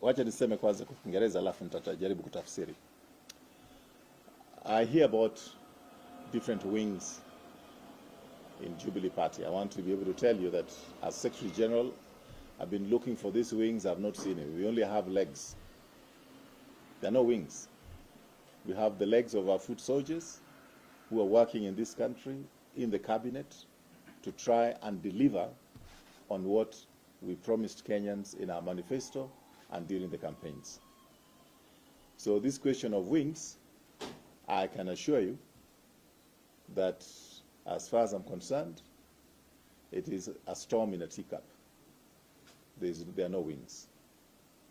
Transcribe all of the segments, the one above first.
wacha niseme kwanza kwa Kiingereza alafu nitajaribu kutafsiri. I hear about different wings in Jubilee Party. I want to be able to tell you that as Secretary General, I've been looking for these wings. I've not seen it. We only have legs. There are no wings. We have the legs of our foot soldiers who are working in this country, in the cabinet, to try and deliver on what we promised Kenyans in our manifesto and during the campaigns. So this question of wings, I can assure you that as far as I'm concerned, it is a storm in a teacup. There are no wings.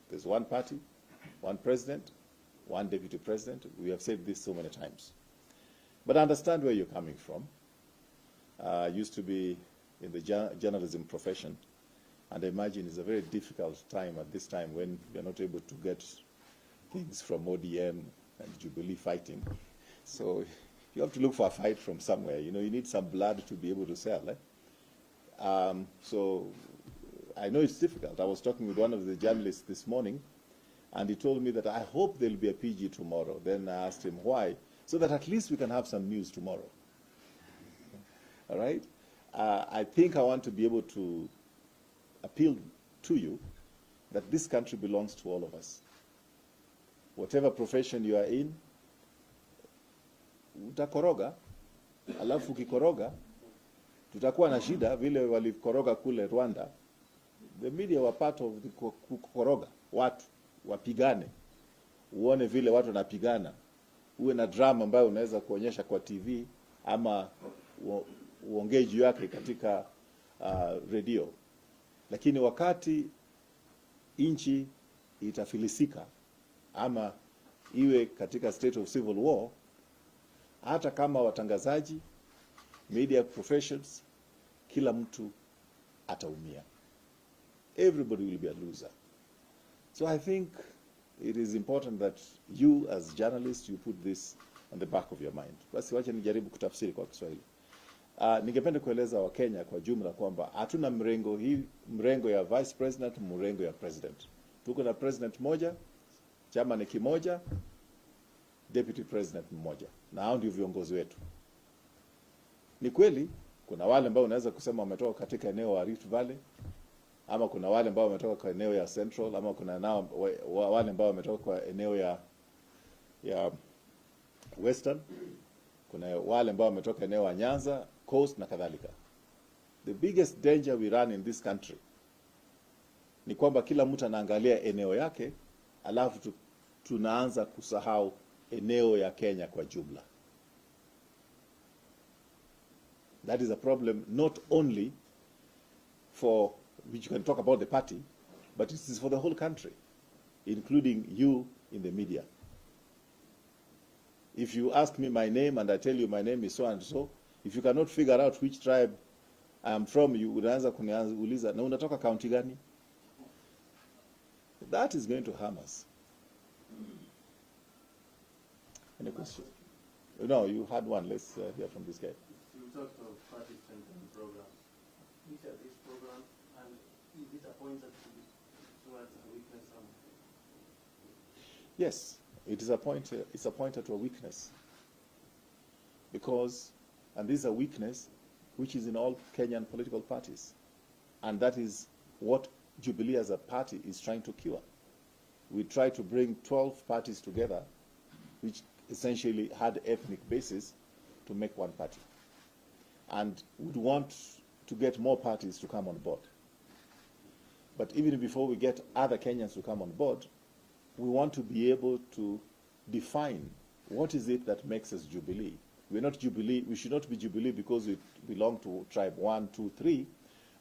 There's one party, one president, one deputy president. We have said this so many times. But I understand where you're coming from. I used to be in the journalism profession, and I imagine it's a very difficult time at this time when you're not able to get things from ODM and Jubilee fighting. So you have to look for a fight from somewhere. You know, you need some blood to be able to sell. So I know it's difficult. I was talking with one of the journalists this morning, and he told me that I hope there'll be a PG tomorrow. Then I asked him why, so that at least we can have some news tomorrow. All right? I think I want to be able to appeal to you that this country belongs to all of us. Whatever profession you are in, utakoroga, alafu ukikoroga, tutakuwa na shida vile walikoroga kule Rwanda. The media were part of the kukoroga, watu wapigane, uone vile watu wanapigana, uwe na drama ambayo unaweza kuonyesha kwa TV ama uongee juu yake katika radio. Lakini wakati nchi itafilisika ama iwe katika state of civil war, hata kama watangazaji, media professions, kila mtu ataumia. Everybody will be a loser. So I think it is important that you as journalists, you put this on the back of your mind. Basi wacha nijaribu kutafsiri kwa Kiswahili. Ningependa kueleza Wakenya kwa jumla kwamba hatuna mrengo ya vice president, mrengo ya president. Tuko na president moja, chama ni kimoja, deputy president mmoja. Na hao ndio viongozi wetu. Ni kweli kuna wale ambao unaweza kusema wametoka katika eneo la Rift Valley, ama kuna wale ambao wametoka kwa eneo ya Central, ama kuna wale ambao wametoka kwa eneo ya Western, kuna wale ambao wametoka eneo ya Nyanza, Coast na kadhalika. The biggest danger we run in this country ni kwamba kila mtu anaangalia eneo yake, alafu tunaanza kusahau eneo ya Kenya kwa jumla. That is a problem not only for which you can talk about the party, but it is for the whole country, including you in the media. If you ask me my name and I tell you my name is so and so, if you cannot figure out which tribe I am from, you unaanza kuniuliza na unatoka county gani? That is going to harm us. Any question? No, you had one. Let's hear from this guy. You talked of party strengthening programs. Which are these programs, and is it appointed towards a weakness somewhere? Yes, it is it's appointed to a weakness. Because, and this is a weakness which is in all Kenyan political parties. And that is what Jubilee as a party is trying to cure. We try to bring 12 parties together, which essentially had ethnic basis, to make one party. And would want to get more parties to come on board. But even before we get other Kenyans to come on board, we want to be able to define what is it that makes us Jubilee. We're not Jubilee. We should not be Jubilee because we belong to tribe 1, 2, 3.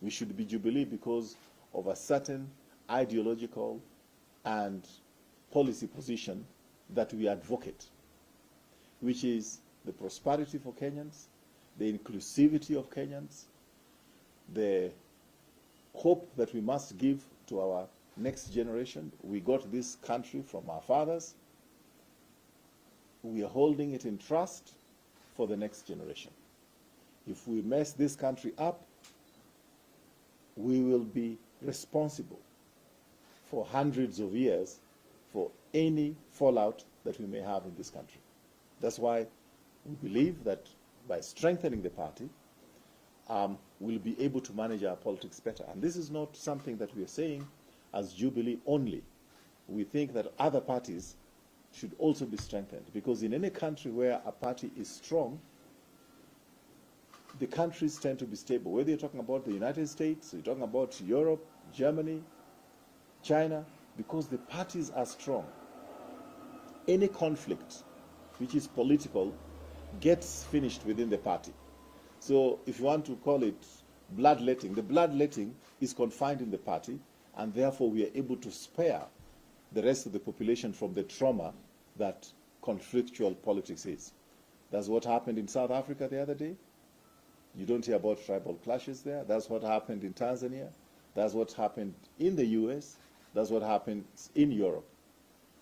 We should be Jubilee because of a certain ideological and policy position that we advocate, which is the prosperity for Kenyans, the inclusivity of Kenyans, the hope that we must give to our next generation. We got this country from our fathers. We are holding it in trust for the next generation. If we mess this country up, we will be responsible for hundreds of years for any fallout that we may have in this country. That's why we believe that by strengthening the party, we'll be able to manage our politics better. And this is not something that we are saying as Jubilee only. We think that other parties should also be strengthened, because in any country where a party is strong, the countries tend to be stable. Whether you're talking about the United States, you're talking about Europe, Germany, China, because the parties are strong. Any conflict which is political gets finished within the party. So if you want to call it bloodletting, the bloodletting is confined in the party, and therefore we are able to spare the rest of the population from the trauma that conflictual politics is. That's what happened in South Africa the other day. You don't hear about tribal clashes there. That's what happened in Tanzania. That's what happened in the US. That's what happens in Europe.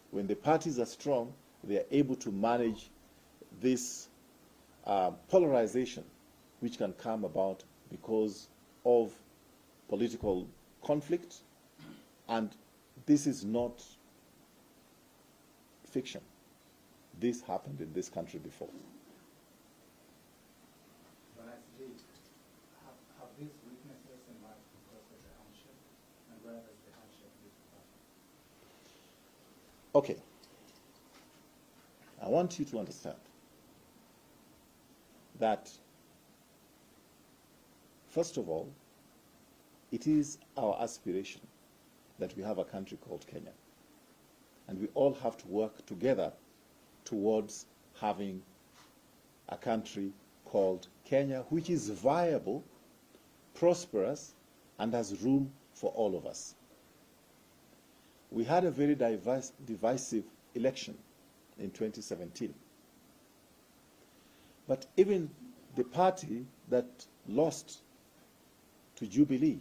When the parties are strong, they are able to manage this polarization which can come about because of political conflict. And this is not fiction. This happened in this country before. But actually, have these weaknesses emerged because of the handshake? And where does the handshake lead to? Okay. I want you to understand that, first of all, it is our aspiration that we have a country called Kenya. And we all have to work together towards having a country called Kenya, which is viable, prosperous, and has room for all of us. We had a very divisive election in 2017. But even the party that lost to Jubilee,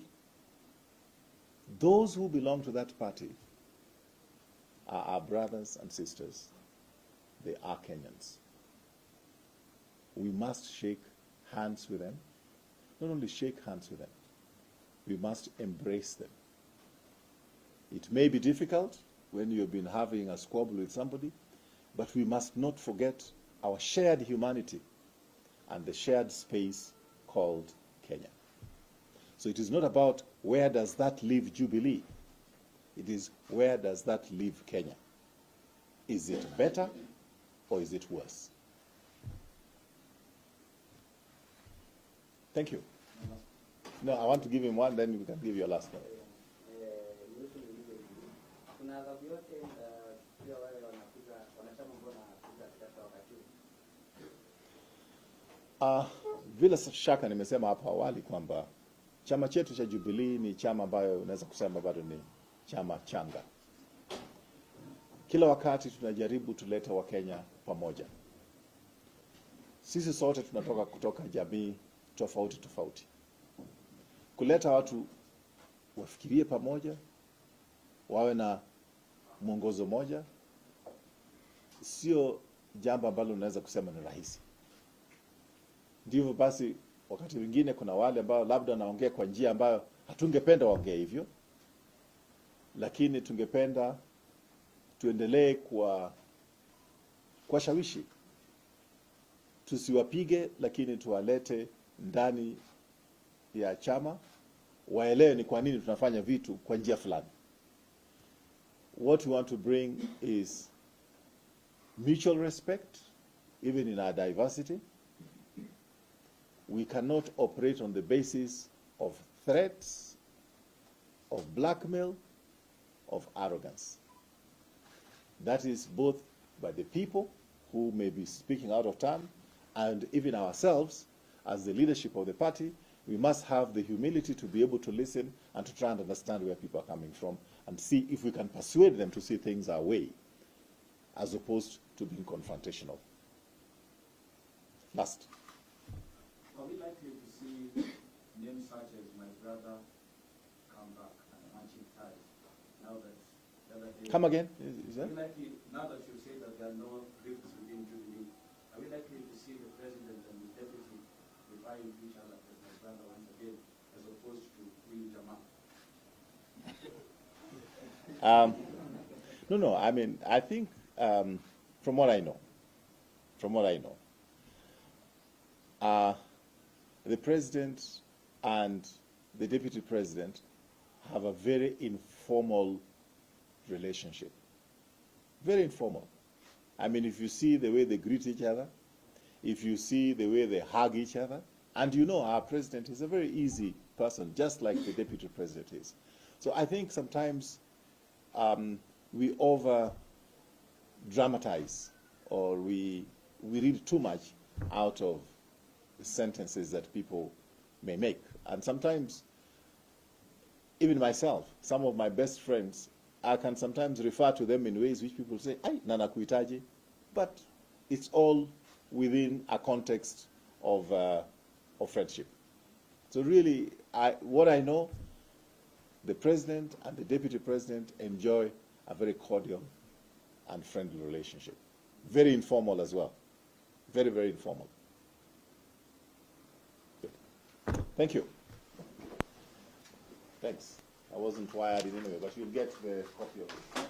those who belong to that party are our brothers and sisters. They are Kenyans. We must shake hands with them. Not only shake hands with them, we must embrace them. It may be difficult when you've been having a squabble with somebody, but we must not forget our shared humanity and the shared space called Kenya. So it is not about where does that leave Jubilee. It is where does that leave Kenya. Is it better or is it worse? Thank you. No, I want to give him one, then we can give you a last one. Bila shaka nimesema hapo awali kwamba chama chetu cha Jubilee ni chama ambayo unaweza kusema bado ni chama changa. Kila wakati tunajaribu tuleta Wakenya pamoja. Sisi sote tunatoka kutoka jamii tofauti tofauti. Kuleta watu wafikirie pamoja, wawe na mwongozo moja, sio jambo ambalo unaweza kusema ni rahisi. Ndivyo basi wakati mwingine kuna wale ambao labda wanaongea kwa njia ambayo hatungependa waongee hivyo, lakini tungependa tuendelee kwa shawishi. Tusiwapige, lakini tuwalete ndani ya chama, waelewe ni kwa nini tunafanya vitu kwa njia fulani. What we want to bring is mutual respect, even in our diversity. We cannot operate on the basis of threats, of blackmail, of arrogance. That is both by the people who may be speaking out of turn, and even ourselves as the leadership of the party. We must have the humility to be able to listen and to try and understand where people are coming from and see if we can persuade them to see things our way, as opposed to being confrontational. Last. Are we likely to see names such as my brother come back and matching ties now that the other day? Come again? Is Are that? we likely, now that you say that there are no rifts within Jubilee, are we likely to see the president and the deputy referring to each other as my brother once again, as opposed to Will Jama? No, I mean, I think from what I know, the president and the deputy president have a very informal relationship. Very informal. I mean, if you see the way they greet each other, if you see the way they hug each other, and you know our president is a very easy person, just like the deputy president is. So I think sometimes we over-dramatize, or we read too much out of the sentences that people may make. And sometimes, even myself, some of my best friends, I can sometimes refer to them in ways which people say, "Ay, nana kuitaje," but it's all within a context of friendship. So really, what I know, the president and the deputy president enjoy a very cordial and friendly relationship. Very informal as well. Very, very informal. Good. Thank you. Thanks. I wasn't wired in any way, but you'll get the copy of it.